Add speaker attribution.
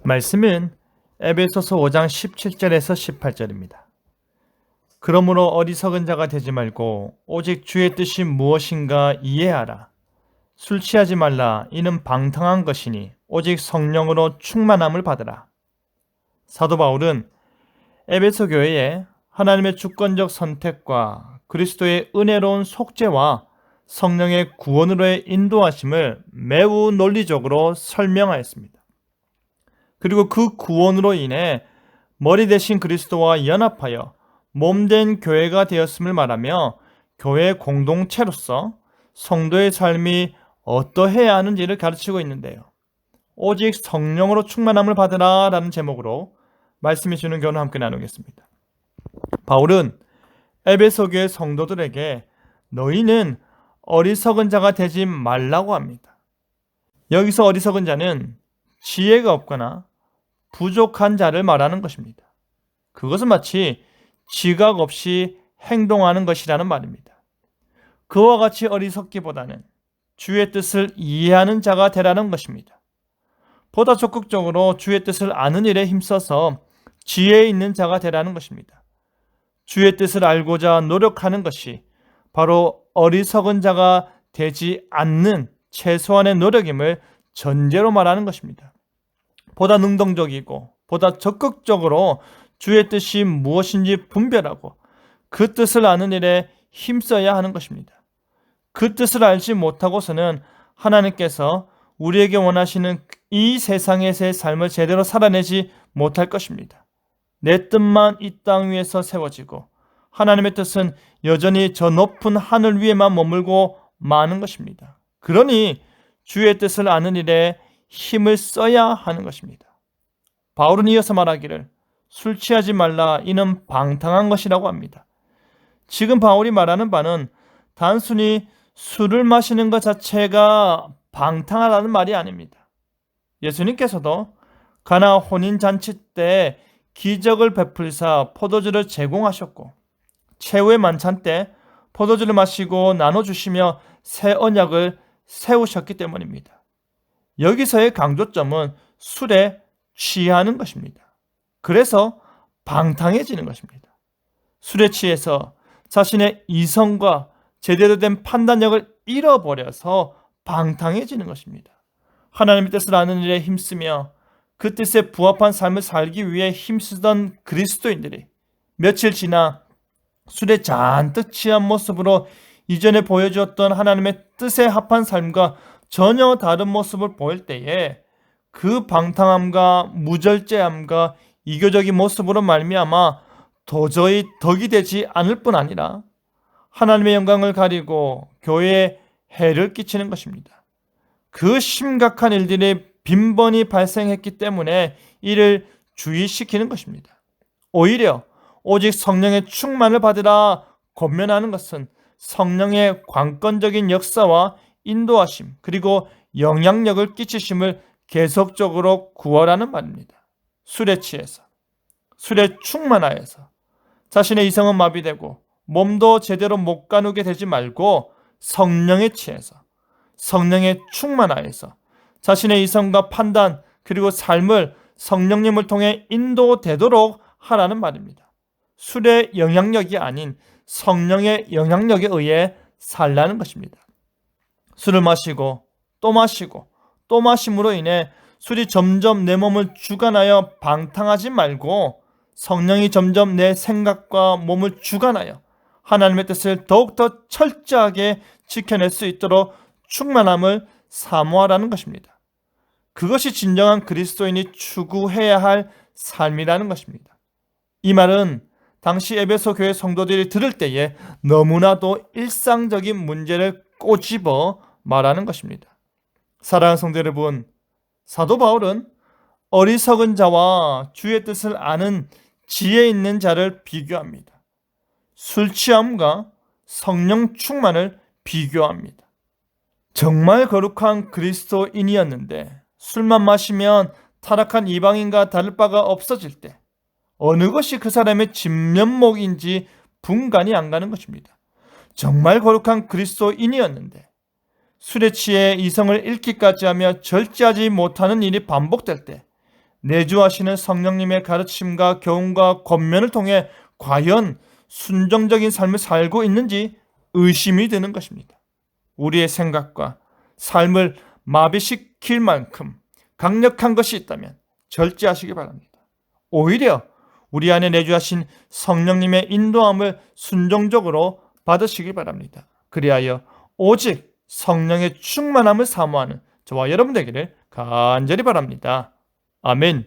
Speaker 1: 말씀은 에베소서 5장 17절에서 18절입니다. 그러므로 어리석은 자가 되지 말고 오직 주의 뜻이 무엇인가 이해하라. 술 취하지 말라. 이는 방탕한 것이니 오직 성령으로 충만함을 받으라. 사도 바울은 에베소 교회에 하나님의 주권적 선택과 그리스도의 은혜로운 속죄와 성령의 구원으로의 인도하심을 매우 논리적으로 설명하였습니다. 그리고 그 구원으로 인해 머리 대신 그리스도와 연합하여 몸된 교회가 되었음을 말하며 교회 공동체로서 성도의 삶이 어떠해야 하는지를 가르치고 있는데요. 오직 성령으로 충만함을 받으라 라는 제목으로 말씀해 주는 교훈을 함께 나누겠습니다. 바울은 에베소 교회 성도들에게 너희는 어리석은 자가 되지 말라고 합니다. 여기서 어리석은 자는 지혜가 없거나 부족한 자를 말하는 것입니다. 그것은 마치 지각 없이 행동하는 것이라는 말입니다. 그와 같이 어리석기보다는 주의 뜻을 이해하는 자가 되라는 것입니다. 보다 적극적으로 주의 뜻을 아는 일에 힘써서 지혜 있는 자가 되라는 것입니다. 주의 뜻을 알고자 노력하는 것이 바로 어리석은 자가 되지 않는 최소한의 노력임을 전제로 말하는 것입니다. 보다 능동적이고 보다 적극적으로 주의 뜻이 무엇인지 분별하고 그 뜻을 아는 일에 힘써야 하는 것입니다. 그 뜻을 알지 못하고서는 하나님께서 우리에게 원하시는 이 세상에서의 삶을 제대로 살아내지 못할 것입니다. 내 뜻만 이 땅 위에서 세워지고 하나님의 뜻은 여전히 저 높은 하늘 위에만 머물고 마는 것입니다. 그러니 주의 뜻을 아는 일에 힘을 써야 하는 것입니다. 바울은 이어서 말하기를 술 취하지 말라. 이는 방탕한 것이라고 합니다. 지금 바울이 말하는 바는 단순히 술을 마시는 것 자체가 방탕하다는 말이 아닙니다. 예수님께서도 가나 혼인잔치 때 기적을 베풀사 포도주를 제공하셨고 최후의 만찬 때 포도주를 마시고 나눠주시며 새 언약을 세우셨기 때문입니다. 여기서의 강조점은 술에 취하는 것입니다. 그래서 방탕해지는 것입니다. 술에 취해서 자신의 이성과 제대로 된 판단력을 잃어버려서 방탕해지는 것입니다. 하나님의 뜻을 아는 일에 힘쓰며 그 뜻에 부합한 삶을 살기 위해 힘쓰던 그리스도인들이 며칠 지나 술에 잔뜩 취한 모습으로 이전에 보여주었던 하나님의 뜻에 합한 삶과 전혀 다른 모습을 보일 때에 그 방탕함과 무절제함과 이교적인 모습으로 말미암아 도저히 덕이 되지 않을 뿐 아니라 하나님의 영광을 가리고 교회에 해를 끼치는 것입니다. 그 심각한 일들이 빈번히 발생했기 때문에 이를 주의시키는 것입니다. 오히려 오직 성령의 충만을 받으라 권면하는 것은 성령의 관건적인 역사와 인도하심 그리고 영향력을 끼치심을 계속적으로 구하라는 말입니다. 술에 취해서, 술에 충만하여서 자신의 이성은 마비되고 몸도 제대로 못 가누게 되지 말고 성령에 취해서, 성령에 충만하여서 자신의 이성과 판단 그리고 삶을 성령님을 통해 인도되도록 하라는 말입니다. 술의 영향력이 아닌 성령의 영향력에 의해 살라는 것입니다. 술을 마시고 또 마시고 또 마심으로 인해 술이 점점 내 몸을 주관하여 방탕하지 말고 성령이 점점 내 생각과 몸을 주관하여 하나님의 뜻을 더욱더 철저하게 지켜낼 수 있도록 충만함을 사모하라는 것입니다. 그것이 진정한 그리스도인이 추구해야 할 삶이라는 것입니다. 이 말은 당시 에베소 교회 성도들이 들을 때에 너무나도 일상적인 문제를 꼬집어 말하는 것입니다. 사랑하는 성도 여러분, 사도 바울은 어리석은 자와 주의 뜻을 아는 지혜 있는 자를 비교합니다. 술 취함과 성령 충만을 비교합니다. 정말 거룩한 그리스도인이었는데 술만 마시면 타락한 이방인과 다를 바가 없어질 때 어느 것이 그 사람의 진면목인지 분간이 안 가는 것입니다. 정말 거룩한 그리스도인이었는데 술에 취해 이성을 잃기까지 하며 절제하지 못하는 일이 반복될 때 내주하시는 성령님의 가르침과 교훈과 권면을 통해 과연 순종적인 삶을 살고 있는지 의심이 드는 것입니다. 우리의 생각과 삶을 마비시킬 만큼 강력한 것이 있다면 절제하시기 바랍니다. 오히려 우리 안에 내주하신 성령님의 인도함을 순종적으로 받으시기 바랍니다. 그리하여 오직 성령의 충만함을 사모하는 저와 여러분 되기를 간절히 바랍니다. 아멘.